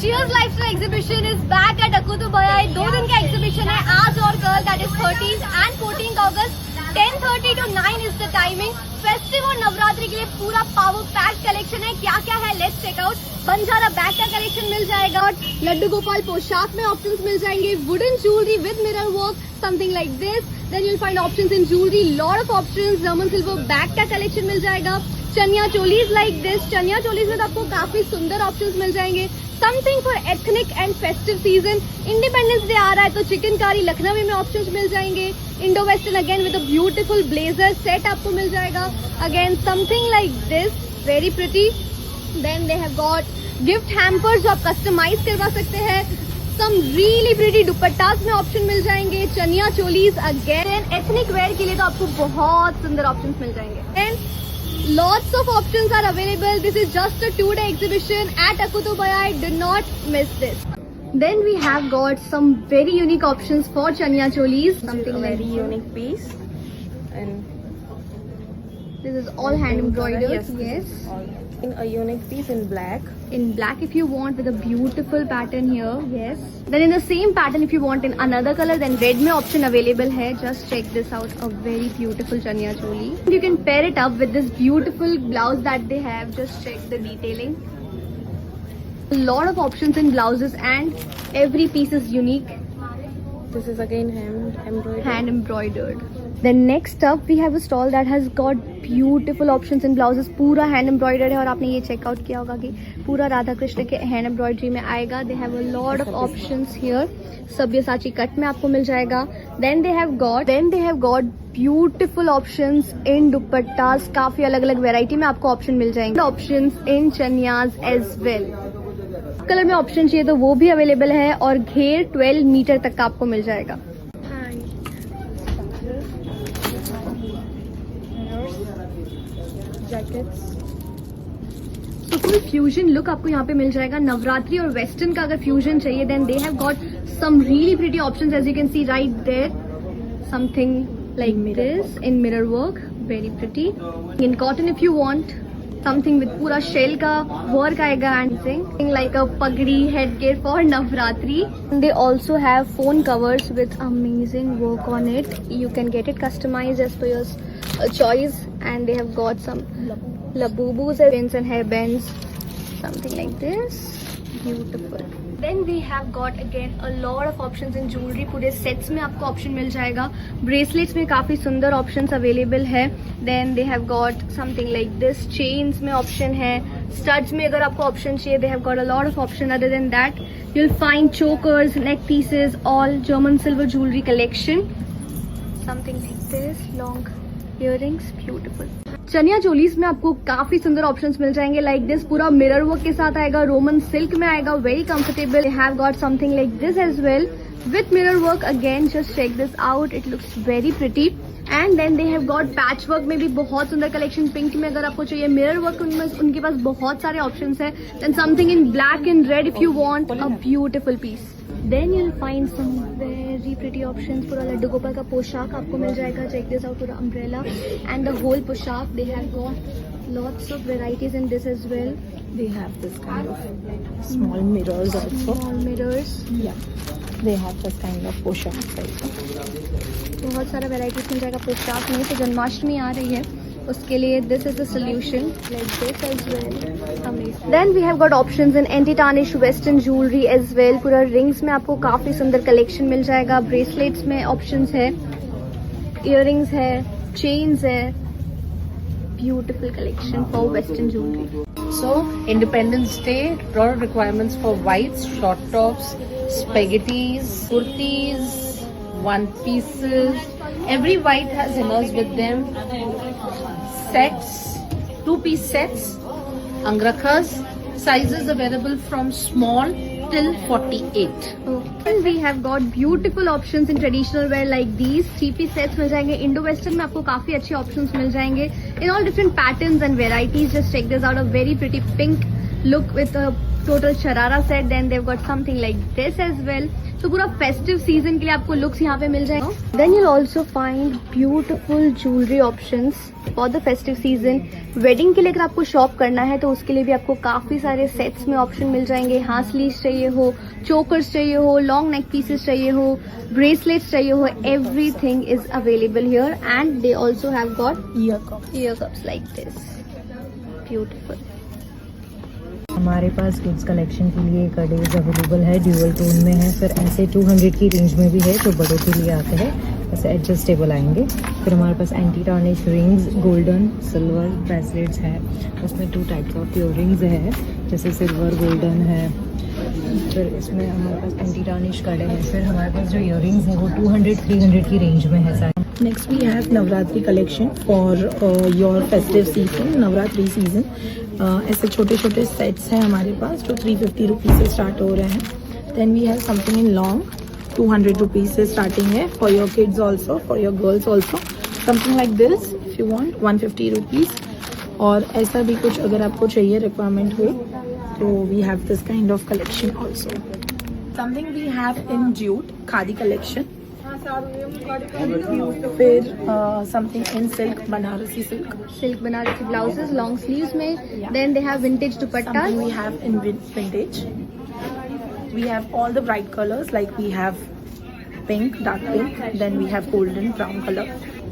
Cheers Lifestyle Exhibition is back at Akutubaya. 2 दिन का exhibition है आज और कल, that is 13 and 14 August 10:30 to 9 is the timing. Festive और नवरात्रि के लिए पूरा पावर पैक कलेक्शन है. क्या क्या है let's check out. Banjara bag का कलेक्शन मिल जाएगा, लड्डू गोपाल पोशाक में ऑप्शंस मिल जाएंगे, wooden jewellery with mirror work something like this. Then you will find options in jewellery, lot of options. German silver bag का कलेक्शन मिल जाएगा, चनिया चोलीज लाइक दिस. चनिया चोलीज में आपको काफी सुंदर ऑप्शंस मिल जाएंगे. Something for ethnic and festive season. Independence day आ रहा है तो चिकनकारी लखनवी में ऑप्शंस मिल जाएंगे. Indo western again with a beautiful blazer set आपको मिल जाएगा. Again something like this, very pretty. Then they have got gift hampers जो आप कस्टमाइज करवा सकते हैं. सम रियली प्रिटी दुपट्टास में ऑप्शन मिल जाएंगे. चनिया चोलीज अगेन एथनिक वेयर के लिए तो आपको बहुत सुंदर ऑप्शंस मिल जाएंगे. And lots of options are available. This is just a 2-day exhibition at Akutubaya. Do not miss this. Then we have got some very unique options for chaniya cholis. Something like very unique piece, and this is all hand embroidered. Yes. In a unique piece in black. In black if you want, with a beautiful pattern here. Yes. Then in the same pattern if you want in another color, then red में option available है. Just check this out, a very beautiful chaniya choli. You can pair it up with this beautiful blouse that they have. Just check the detailing. A lot of options in blouses and every piece is unique. This is again hand embroidered. Hand embroidered. Then next up we have a stall that has got beautiful options in blouses. पूरा hand embroidered है और आपने ये check out किया होगा कि पूरा राधा कृष्ण के hand embroidery में आएगा. They have a lot of options here. Sabyasachi cut में आपको मिल जाएगा. Then they have got beautiful options in दुपट्टास. काफी अलग अलग वेराइटी में आपको ऑप्शन मिल जाएंगे. ऑप्शंस इन चनियाज एज वेल. कलर में ऑप्शन चाहिए तो वो भी अवेलेबल है और घेर 12 मीटर तक का आपको मिल जाएगा. Jackets. तो फुल फ्यूजन लुक आपको यहाँ पे मिल जाएगा. नवरात्रि और वेस्टर्न का अगर फ्यूजन चाहिए then they have got some really pretty options as you can see right there. Something like this in mirror work, very pretty. In cotton if you want something with पूरा shell का work आएगा. And like a pagdi head gear for Navratri. They also have phone covers with amazing work on it. You can get it customised as per your choice, and they have got some labubus and hair bands, something like this. Beautiful. Then we have got again a lot of options in jewelry. पूरे sets में आपको option मिल जाएगा. bracelets में काफी सुंदर options available है. Then they have got something like this. chains में option है. studs में अगर आपको option चाहिए they have got a lot of option. Other than that you'll find chokers, neck pieces, all German silver jewelry collection. Something like this, long earrings, beautiful. Chaniya cholis में आपको काफी सुंदर ऑप्शंस मिल जाएंगे लाइक दिस. पूरा मिरर वर्क के साथ आएगा, रोमन सिल्क में आएगा, very comfortable. They have got something like this as well with mirror work. Again just check this out, it looks very pretty. And then they have got patch work में भी बहुत सुंदर collection. Pink में अगर आपको चाहिए, mirror work उनके पास बहुत सारे ऑप्शंस है. Then something in black and red if you want a beautiful piece. Then you'll find some very pretty options. पूरा लड्डू गोपाल का पोशाक आपको मिल जाएगा. Check this out, पूरा umbrella and the whole पोशाक. They have got lots of varieties in this as well. They have this kind of small mirrors also. Small mirrors. Yeah. They have this kind of poshaks also. बहुत सारा varieties मिल जाएगा पोशाक में. तो जन्माष्टमी आ रही है उसके लिए this is the solution like this as well. Amazing. Then we have got options in anti tarnish western jewelry as well. पूरा rings में आपको काफी सुंदर collection मिल जाएगा. bracelets में options है, earrings है, chains है. Beautiful collection for western jewelry. So Independence Day, product requirements for whites, short tops, spaghettis, kurtis, one pieces. Every white has inners with them. Sets, 2-piece sets, angrakhas, sizes available from small till 48. And we have got beautiful options in traditional wear like these. 3-piece sets मिल जाएंगे. Indo western में आपको काफी अच्छे options मिल जाएंगे in all different patterns and varieties. Just check this out, a very pretty pink look with a total sharara set. Then they've got something like this as well. तो पूरा festive season के लिए आपको लुक्स यहाँ पे मिल जाएगा. Then you'll also find beautiful jewelry options for the festive season. Wedding के लिए अगर आपको शॉप करना है तो उसके लिए भी आपको काफी सारे सेट्स में ऑप्शन मिल जाएंगे. हासलीस चाहिए हो, चोकर्स चाहिए हो, लॉन्ग नेक पीसेस चाहिए हो, ब्रेसलेट्स चाहिए हो, everything is available here. And they also have got year cups like this. Beautiful. हमारे पास किड्स कलेक्शन के लिए कड़ेज अवेलेबल है, ड्यूअल टोन में है. फिर ऐसे 200 की रेंज में भी है जो बड़ों के लिए आते हैं. ऐसे एडजस्टेबल आएंगे. फिर हमारे पास anti tarnish rings, golden silver bracelets है. उसमें 2 टाइप्स ऑफ इयर रिंग्स है, जैसे सिल्वर गोल्डन है. फिर इसमें हमारे पास एंटी टार्निश कड़े हैं. फिर हमारे पास जो इयर रिंग्स हैं वो 200-300 की रेंज में है. Next we have Navratri collection for your festive season, Navratri season. ऐसे छोटे छोटे सेट्स हैं हमारे पास जो 350 रुपीज़ से स्टार्ट हो रहे हैं. Then we have something in long, 200 rupees से स्टार्टिंग है. For your kids also, for your girls also something like this if you want, 150 rupees. और ऐसा भी कुछ अगर आपको चाहिए, रिक्वायरमेंट हो, तो we have this kind of collection also. Something we have in jute khadi collection. फिर something in silk, Banarasi silk. Silk Banarasi blouses long sleeves में. Then they have vintage dupatta. Something we have in vintage. We have all the bright colors, like we have pink, dark pink, then we have golden brown color.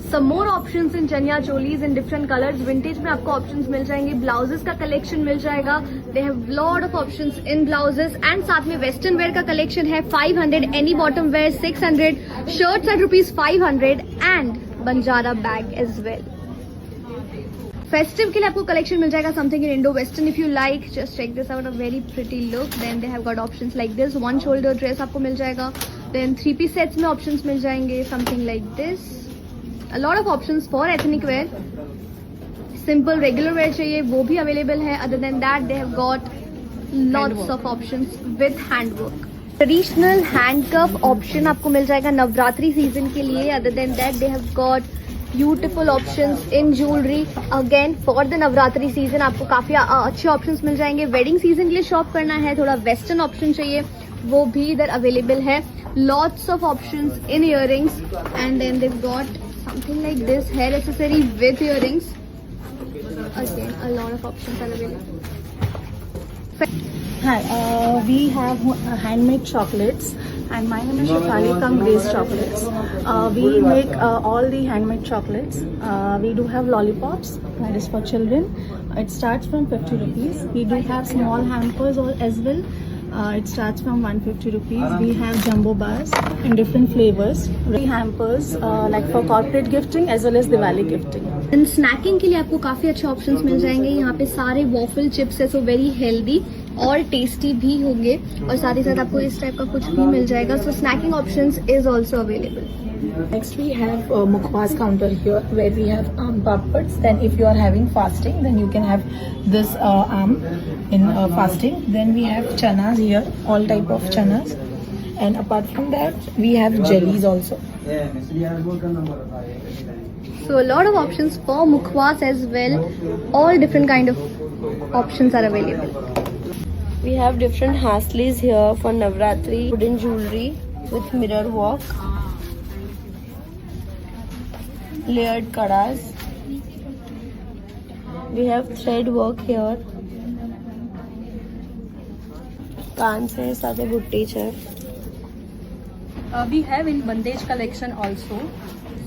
Some more options in chaniya cholis in different colors. Vintage में आपको options मिल जाएंगे. Blouses का collection मिल जाएगा. They have lot of options in blouses. And साथ में western wear का collection है 500, any bottom wear 600, shirts at ₹500 and Banjara bag as well. Festive के लिए आपको कलेक्शन मिल जाएगा something in Indo western. If you like, just check this out, a very pretty look. Then they have got options like this. 1 shoulder dress आपको मिल जाएगा. Then 3 piece sets में options मिल जाएंगे something like this. A lot of options for ethnic wear. Simple regular wear चाहिए वो भी available है. Other than that they have got lots of options with handwork. Traditional handcuff option आपको मिल जाएगा नवरात्रि सीजन के लिए. Other than that they have got beautiful options in jewelry. Again for the Navratri season आपको काफी अच्छे options मिल जाएंगे. वेडिंग सीजन के लिए शॉप करना है, थोड़ा वेस्टर्न ऑप्शन चाहिए, वो भी इधर अवेलेबल है. Lots of options in earrings. And then they've got something like this hair accessory with earrings. Again, a lot of options are available. Hi, we have handmade chocolates, and my name is Shefali from Grace Chocolates. We make all the handmade chocolates. We do have lollipops, that is for children. It starts from 50 rupees. We do have small hampers as well. It starts from 150 rupees. We have jumbo bars in different flavors. We hampers like for corporate gifting as well as Diwali gifting. And snacking के लिए आपको काफी अच्छे options मिल जाएंगे. यहाँ पे सारे वॉफल चिप्स है, सो वेरी हेल्दी और टेस्टी भी होंगे. और साथ ही साथ आपको इस टाइप का कुछ भी मिल जाएगा. So snacking options is also available. Next we have mukhwas counter here where we have papads. Then if you are having fasting, then you can have this in fasting. Then we have chanas here, all type of chanas. And apart from that, we have jellies also. So a lot of options for mukhwas as well. All different kind of options are available. We have different haslis here for Navratri, wooden jewelry with mirror work, layered kadas. We have thread work here. कान से सादे बुट्टी है. We have in bandage collection also.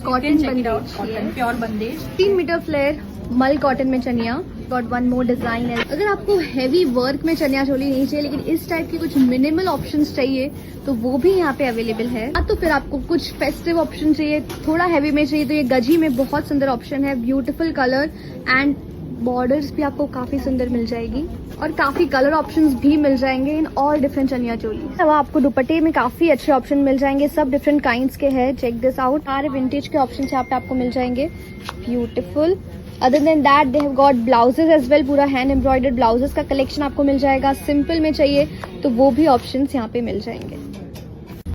Cotton Check it out. bandage, Cotton, yes. pure bandage. 3 metre flare मल cotton में chaniya. Got one more design है. अगर आपको heavy work में चनिया चोली नहीं चाहिए लेकिन इस टाइप की कुछ मिनिमल ऑप्शंस चाहिए तो वो भी यहाँ पे अवेलेबल है. तो फिर आपको कुछ फेस्टिव ऑप्शन चाहिए, थोड़ा हैवी में चाहिए, तो ये गजी में बहुत सुंदर ऑप्शन है. ब्यूटीफुल कलर एंड बॉर्डर्स भी आपको काफी सुंदर मिल जाएगी और काफी कलर ऑप्शंस भी मिल जाएंगे in all different chaniya choli. अब आपको दुपट्टे में काफी अच्छे ऑप्शन मिल जाएंगे. सब डिफरेंट काइंड्स के हैं. Check this out. सारे विंटेज के ऑप्शन यहाँ पे आपको मिल जाएंगे. Beautiful. Other than that they have got blouses as well. पूरा हैंड एम्ब्रॉयडर्ड ब्लाउजेस का कलेक्शन आपको मिल जाएगा. सिंपल में चाहिए तो वो भी ऑप्शंस यहाँ पे मिल जाएंगे.